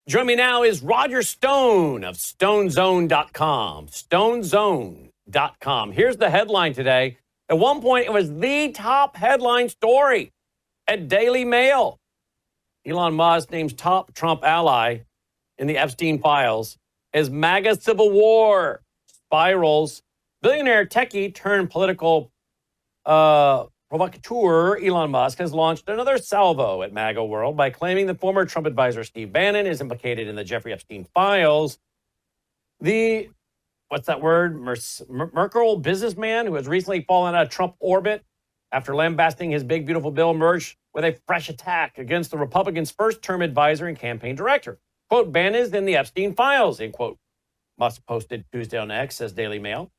Join me now is Roger Stone of StoneZone.com. StoneZone.com. Here's the headline today. At one point, it was the top headline story at Daily Mail. Elon Musk names top Trump ally in the Epstein files as MAGA civil war spirals. Billionaire techie turned political provocateur Elon Musk has launched another salvo at MAGA world by claiming the former Trump advisor Steve Bannon is implicated in the Jeffrey Epstein files. The, what's that word? Merkel businessman who has recently fallen out of Trump orbit after lambasting his big, beautiful bill emerged with a fresh attack against the Republicans' first-term advisor and campaign director. Quote, Bannon is in the Epstein files, end quote. Musk posted Tuesday on X, says Daily Mail.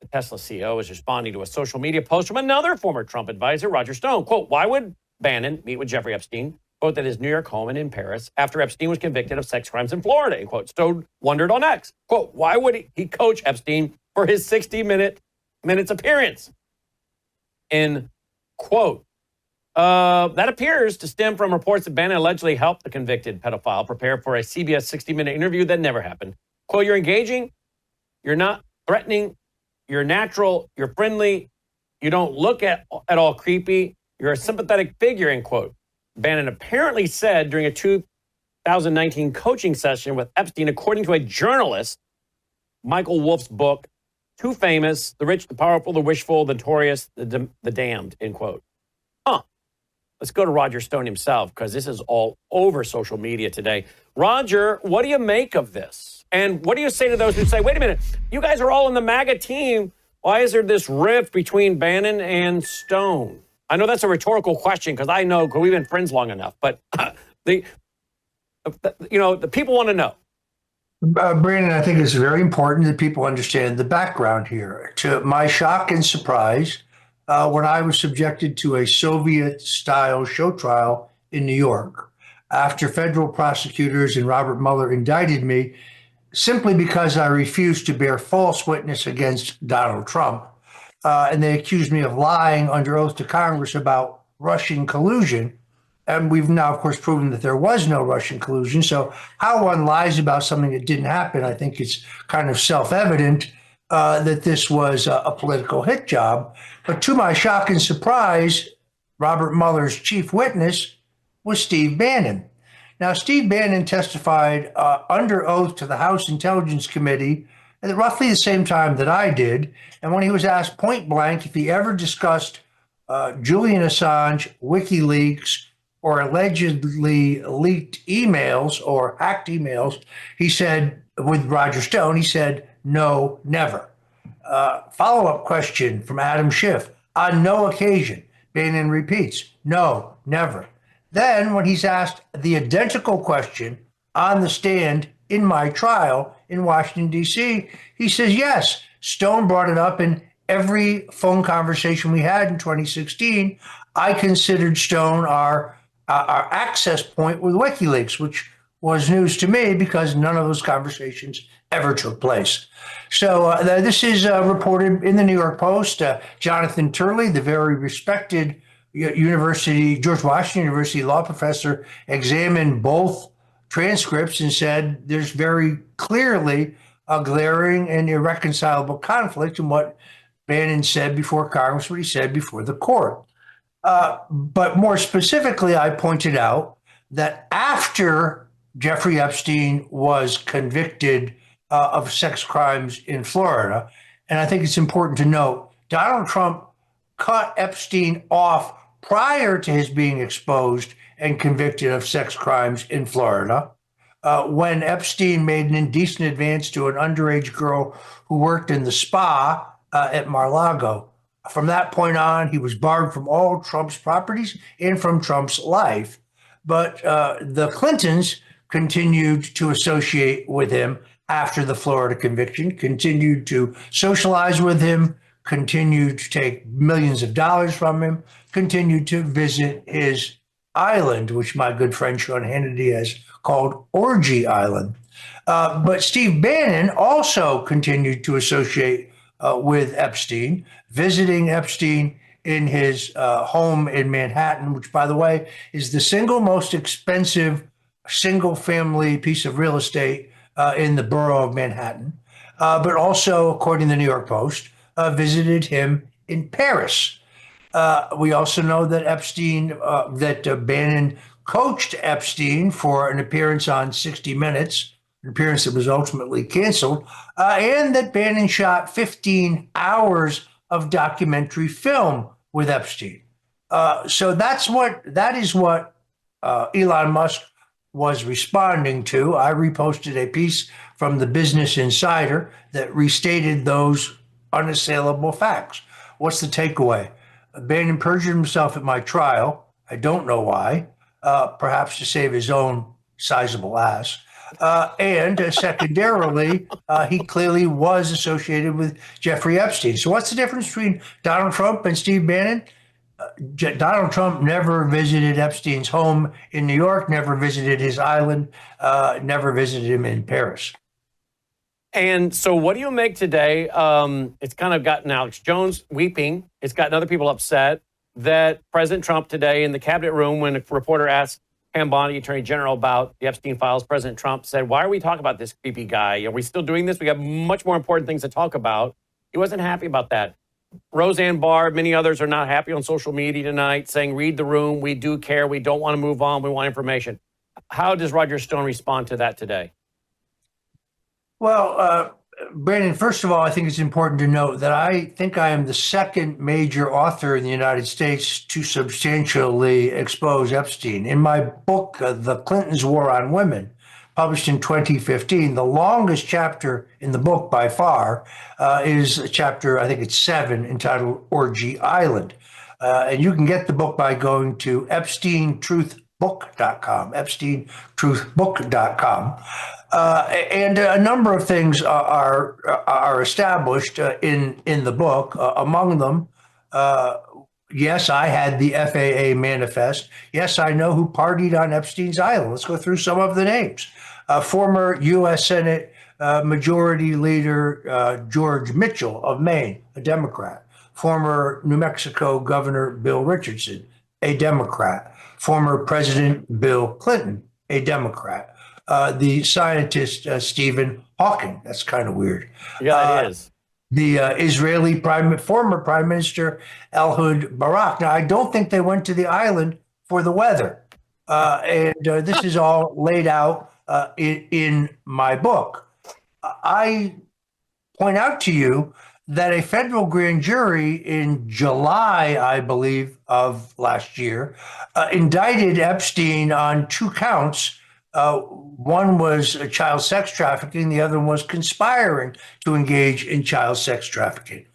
The Tesla CEO is responding to a social media post from another former Trump advisor, Roger Stone. Quote, why would Bannon meet with Jeffrey Epstein, quote, at his New York home and in Paris after Epstein was convicted of sex crimes in Florida, end quote. Stone wondered on X. Quote, why would he coach Epstein for his 60-minutes appearance? End quote. That appears to stem from reports that Bannon allegedly helped the convicted pedophile prepare for a CBS 60-minute interview that never happened. Quote, you're engaging, you're not threatening, you're natural, you're friendly, you don't look at all creepy, you're a sympathetic figure, end quote. Bannon apparently said during a 2019 coaching session with Epstein, according to a journalist, Michael Wolff's book, Too Famous, The Rich, the Powerful, the Wishful, the Notorious, the Damned, end quote. Let's go to Roger Stone himself, because this is all over social media today. Roger, what do you make of this? And what do you say to those who say, wait a minute, you guys are all in the MAGA team. Why is there this rift between Bannon and Stone? I know that's a rhetorical question, because I know, because we've been friends long enough. But the people want to know. Brandon, I think it's very important that people understand the background here. To my shock and surprise, when I was subjected to a Soviet-style show trial in New York, after federal prosecutors and Robert Mueller indicted me simply because I refused to bear false witness against Donald Trump, and they accused me of lying under oath to Congress about Russian collusion. And we've now, of course, proven that there was no Russian collusion. So how one lies about something that didn't happen, I think it's kind of self-evident that this was a political hit job. But to my shock and surprise, Robert Mueller's chief witness was Steve Bannon. Now, Steve Bannon testified under oath to the House Intelligence Committee at roughly the same time that I did. And when he was asked point blank if he ever discussed Julian Assange, WikiLeaks, or allegedly leaked emails or hacked emails, he said, with Roger Stone, he said, no, never. Follow-up question from Adam Schiff. On no occasion, Bannon repeats, no, never. Then when he's asked the identical question on the stand in my trial in Washington, D.C., he says, yes, Stone brought it up in every phone conversation we had in 2016. I considered Stone our access point with WikiLeaks, which was news to me because none of those conversations ever took place. So this is reported in the New York Post. Jonathan Turley, the very respected George Washington University law professor, examined both transcripts and said there's very clearly a glaring and irreconcilable conflict in what Bannon said before Congress, what he said before the court. But more specifically, I pointed out that after Jeffrey Epstein was convicted of sex crimes in Florida, and I think it's important to note, Donald Trump cut Epstein off prior to his being exposed and convicted of sex crimes in Florida, when Epstein made an indecent advance to an underage girl who worked in the spa at Mar-a-Lago. From that point on, he was barred from all Trump's properties and from Trump's life. But the Clintons continued to associate with him after the Florida conviction, continued to socialize with him, continued to take millions of dollars from him, continued to visit his island, which my good friend Sean Hannity has called Orgy Island. But Steve Bannon also continued to associate with Epstein, visiting Epstein in his home in Manhattan, which, by the way, is the single most expensive single family piece of real estate in the borough of Manhattan, but also, according to the New York Post, visited him in Paris. We also know that Bannon coached Epstein for an appearance on 60 Minutes, an appearance that was ultimately canceled, and that Bannon shot 15 hours of documentary film with Epstein. So that is what Elon Musk was responding to. I reposted a piece from the Business Insider that restated those unassailable facts. What's the takeaway? Bannon perjured himself at my trial. I don't know why, perhaps to save his own sizable ass. And secondarily, he clearly was associated with Jeffrey Epstein. So what's the difference between Donald Trump and Steve Bannon? Donald Trump never visited Epstein's home in New York, never visited his island, never visited him in Paris. And so what do you make today? It's kind of gotten Alex Jones weeping. It's gotten other people upset that President Trump today in the cabinet room, when a reporter asked Pam Bondi, Attorney General, about the Epstein files, President Trump said, "Why are we talking about this creepy guy? Are we still doing this? We got much more important things to talk about." He wasn't happy about that. Roseanne Barr, many others are not happy on social media tonight, saying, "Read the room. We do care. We don't want to move on. We want information." How does Roger Stone respond to that today? Well, Brandon, first of all, I think it's important to note that I think I am the second major author in the United States to substantially expose Epstein. In my book, The Clintons' War on Women, published in 2015, the longest chapter in the book by far is chapter, I think it's 7, entitled Orgy Island. And you can get the book by going to EpsteinTruthBook.com, EpsteinTruthBook.com. And a number of things are established in the book. Among them, yes, I had the FAA manifest. Yes, I know who partied on Epstein's island. Let's go through some of the names. Former U.S. Senate Majority Leader George Mitchell of Maine, a Democrat. Former New Mexico Governor Bill Richardson, a Democrat. Former President Bill Clinton, a Democrat. The scientist Stephen Hawking. That's kind of weird. Yeah, it is. The Israeli former Prime Minister Ehud Barak. Now, I don't think they went to the island for the weather. And this is all laid out in my book. I point out to you that a federal grand jury in July, I believe, of last year, indicted Epstein on 2 counts. One was child sex trafficking. The other was conspiring to engage in child sex trafficking.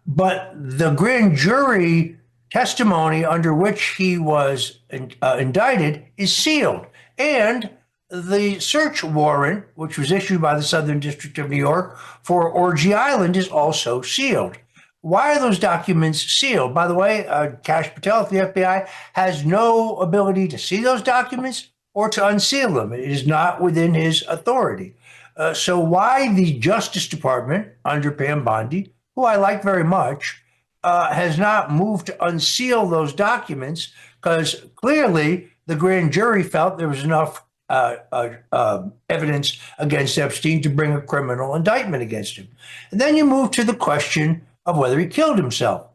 But the grand jury testimony under which he was indicted is sealed. And the search warrant, which was issued by the Southern District of New York for Orgy Island, is also sealed. Why are those documents sealed? By the way, Kash Patel at the FBI has no ability to see those documents or to unseal them. It is not within his authority. So why the Justice Department under Pam Bondi, who I like very much, has not moved to unseal those documents, because clearly the grand jury felt there was enough evidence against Epstein to bring a criminal indictment against him. And then you move to the question of whether he killed himself.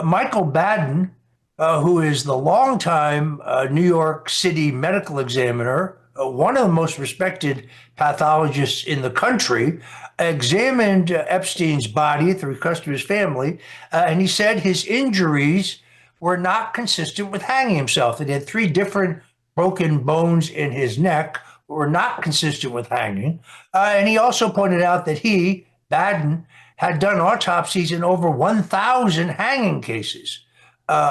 Michael Bannon, who is the longtime New York City medical examiner, one of the most respected pathologists in the country, examined Epstein's body at the request of his family, and he said his injuries were not consistent with hanging himself. He had 3 different broken bones in his neck, were not consistent with hanging. And he also pointed out that he, Bannon, had done autopsies in over 1,000 hanging cases.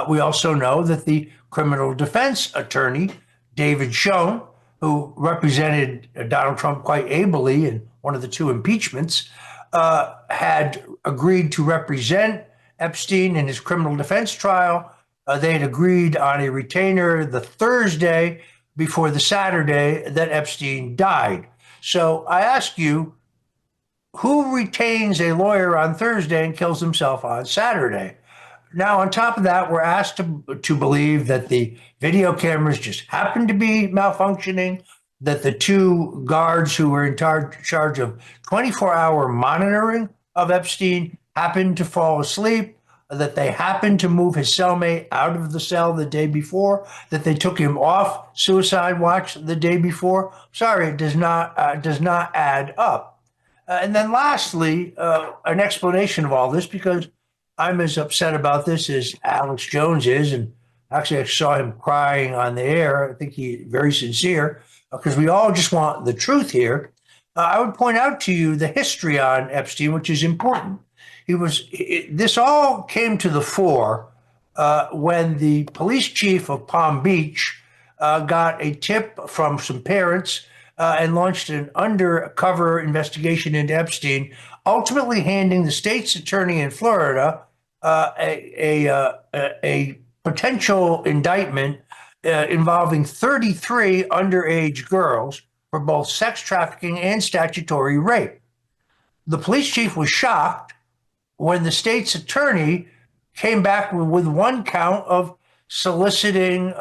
We also know that the criminal defense attorney, David Schoen, who represented Donald Trump quite ably in one of the 2 impeachments, had agreed to represent Epstein in his criminal defense trial. They had agreed on a retainer the Thursday before the Saturday that Epstein died. So I ask you, who retains a lawyer on Thursday and kills himself on Saturday? Now, on top of that, we're asked to believe that the video cameras just happened to be malfunctioning, that the two guards who were in charge of 24-hour monitoring of Epstein happened to fall asleep, that they happened to move his cellmate out of the cell the day before, that they took him off suicide watch the day before. Sorry, it does not add up. And then lastly, an explanation of all this, because I'm as upset about this as Alex Jones is. And actually, I saw him crying on the air. I think he's very sincere because we all just want the truth here. I would point out to you the history on Epstein, which is important. This all came to the fore when the police chief of Palm Beach got a tip from some parents and launched an undercover investigation into Epstein, ultimately handing the state's attorney in Florida a potential indictment involving 33 underage girls for both sex trafficking and statutory rape. The police chief was shocked when the state's attorney came back with one count of solicitation,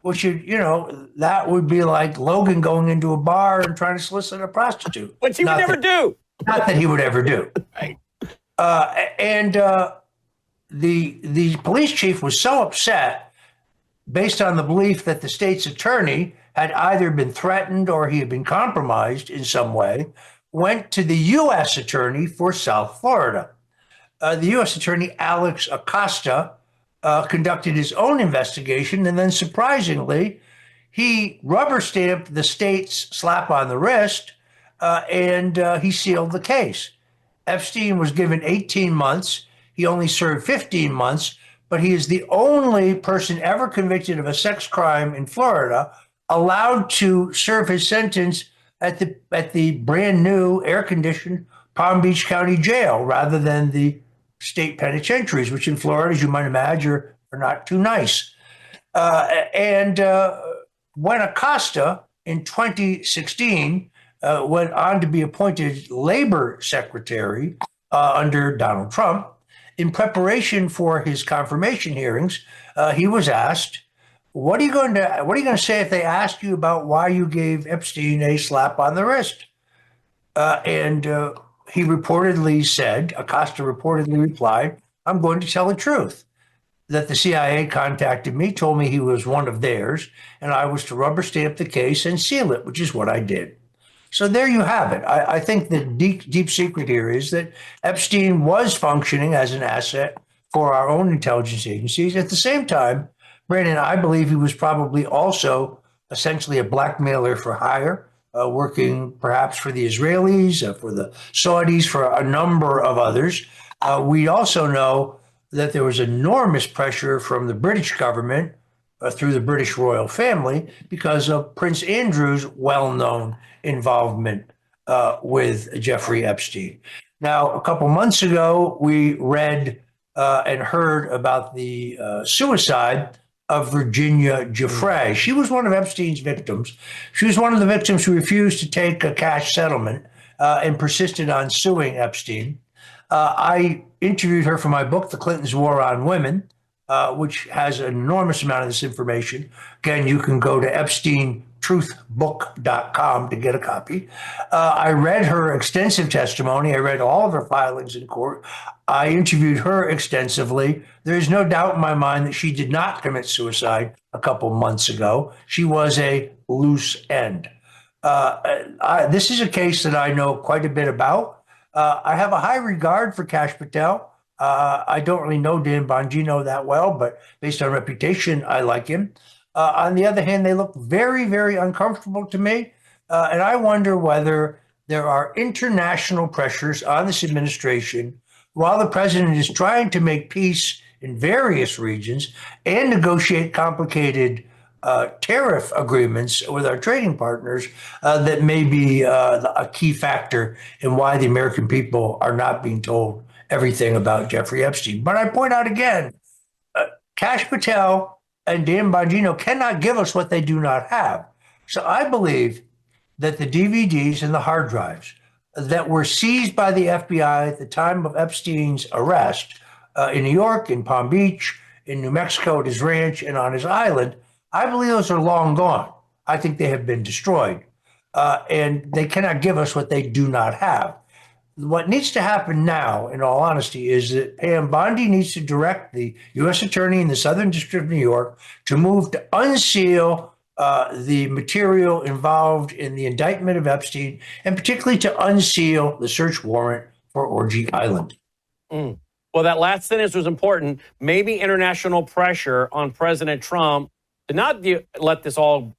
which that would be like Logan going into a bar and trying to solicit a prostitute, which he would never do. Not that he would ever do. Right. The police chief was so upset based on the belief that the state's attorney had either been threatened or he had been compromised in some way, went to the U.S. attorney for South Florida. The U.S. attorney, Alex Acosta, conducted his own investigation, and then surprisingly, he rubber stamped the state's slap on the wrist, and he sealed the case. Epstein was given 18 months. He only served 15 months, but he is the only person ever convicted of a sex crime in Florida allowed to serve his sentence at the brand new air-conditioned Palm Beach County Jail rather than the state penitentiaries, which in Florida, as you might imagine, are not too nice. And when Acosta in 2016 went on to be appointed labor secretary under Donald Trump, in preparation for his confirmation hearings, he was asked, what are you going to say if they ask you about why you gave Epstein a slap on the wrist? And he reportedly said, Acosta reportedly replied, I'm going to tell the truth, that the CIA contacted me, told me he was one of theirs, and I was to rubber stamp the case and seal it, which is what I did. So there you have it. I think the deep secret here is that Epstein was functioning as an asset for our own intelligence agencies. At the same time, Brandon, I believe he was probably also essentially a blackmailer for hire, working perhaps for the Israelis, for the Saudis, for a number of others. We also know that there was enormous pressure from the British government through the British royal family because of Prince Andrew's well-known involvement with Jeffrey Epstein. Now, a couple months ago, we read and heard about the suicide of Virginia Giuffre. She was one of Epstein's victims. She was one of the victims who refused to take a cash settlement and persisted on suing Epstein. I interviewed her for my book, The Clintons' War on Women, which has an enormous amount of this information. Again, you can go to EpsteinTruthBook.com to get a copy. I read her extensive testimony. I read all of her filings in court. I interviewed her extensively. There's no doubt in my mind that she did not commit suicide a couple months ago. She was a loose end. This is a case that I know quite a bit about. I have a high regard for Kash Patel. I don't really know Dan Bongino that well, but based on reputation, I like him. On the other hand, they look very, very uncomfortable to me. And I wonder whether there are international pressures on this administration while the president is trying to make peace in various regions and negotiate complicated tariff agreements with our trading partners that may be a key factor in why the American people are not being told everything about Jeffrey Epstein. But I point out again, Kash Patel and Dan Bongino cannot give us what they do not have. So I believe that the DVDs and the hard drives that were seized by the FBI at the time of Epstein's arrest in New York, in Palm Beach, in New Mexico at his ranch, and on his island, I believe those are long gone. I think they have been destroyed. And they cannot give us what they do not have. What needs to happen now, in all honesty, is that Pam Bondi needs to direct the U.S. Attorney in the Southern District of New York to move to unseal the material involved in the indictment of Epstein, and particularly to unseal the search warrant for Orgy Island. Well, that last sentence was important. Maybe international pressure on President Trump to not let this all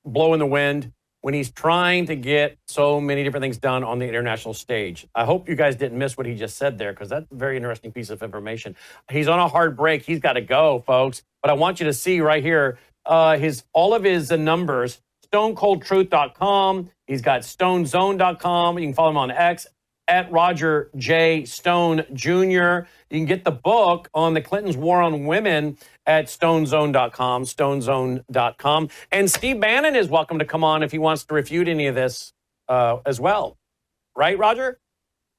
blow in the wind when he's trying to get so many different things done on the international stage. I hope you guys didn't miss what he just said there, because that's a very interesting piece of information. He's on a hard break. He's got to go, folks. But I want you to see right here all of his numbers, stonecoldtruth.com. He's got stonezone.com. You can follow him on X at Roger J. Stone Jr. You can get the book on the Clintons' war on women at stonezone.com, stonezone.com. And Steve Bannon is welcome to come on if he wants to refute any of this as well. Right, Roger?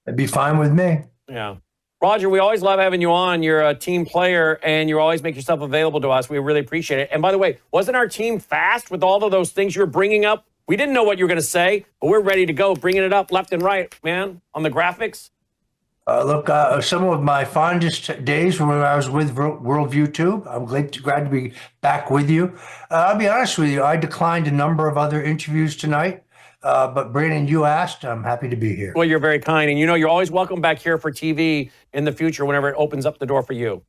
That'd be fine with me. Yeah. Roger, we always love having you on. You're a team player, and you always make yourself available to us. We really appreciate it. And by the way, wasn't our team fast with all of those things you were bringing up? We didn't know what you were going to say, but we're ready to go, bringing it up left and right, man, on the graphics. Look, some of my fondest days were when I was with Worldview Tube. I'm glad to be back with you. I'll be honest with you, I declined a number of other interviews tonight, but Brandon, you asked. I'm happy to be here. Well, you're very kind, and you know you're always welcome back here for TV in the future whenever it opens up the door for you.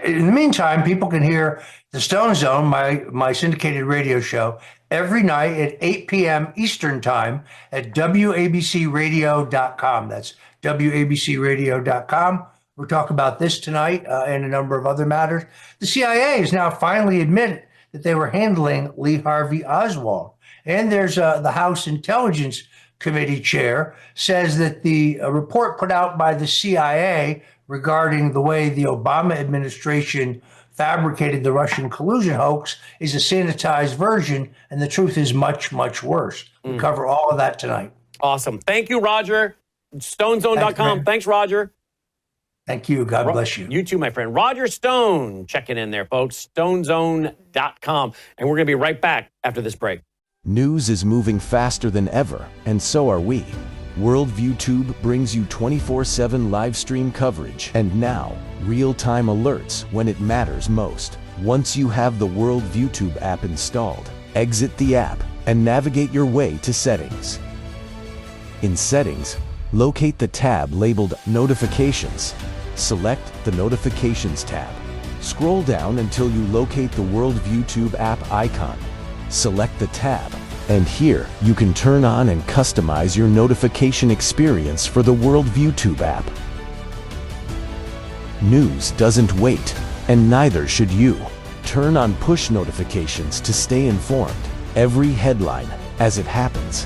In the meantime, people can hear the Stone Zone, my syndicated radio show, every night at 8 p.m. Eastern Time at WABCRadio.com. That's WABCRadio.com. We'll talk about this tonight and a number of other matters. The CIA has now finally admitted that they were handling Lee Harvey Oswald. And there's the House Intelligence Committee chair says that the report put out by the CIA regarding the way the Obama administration fabricated the Russian collusion hoax is a sanitized version, and the truth is much, much worse. We'll cover all of that tonight. Awesome. Thank you, Roger. StoneZone.com. Thanks, Roger. Thank you. God bless you. You too, my friend. Roger Stone checking in there, folks. StoneZone.com. And we're going to be right back after this break. News is moving faster than ever, and so are we. Worldview Tube brings you 24/7 live stream coverage and now real-time alerts when it matters most. Once you have the Worldview Tube app installed, exit the app and navigate your way to Settings. In Settings, locate the tab labeled Notifications. Select the Notifications tab. Scroll down until you locate the Worldview Tube app icon. Select the tab, and here you can turn on and customize your notification experience for the Worldview Tube app. News doesn't wait, and neither should you. Turn on push notifications to stay informed. Every headline, as it happens,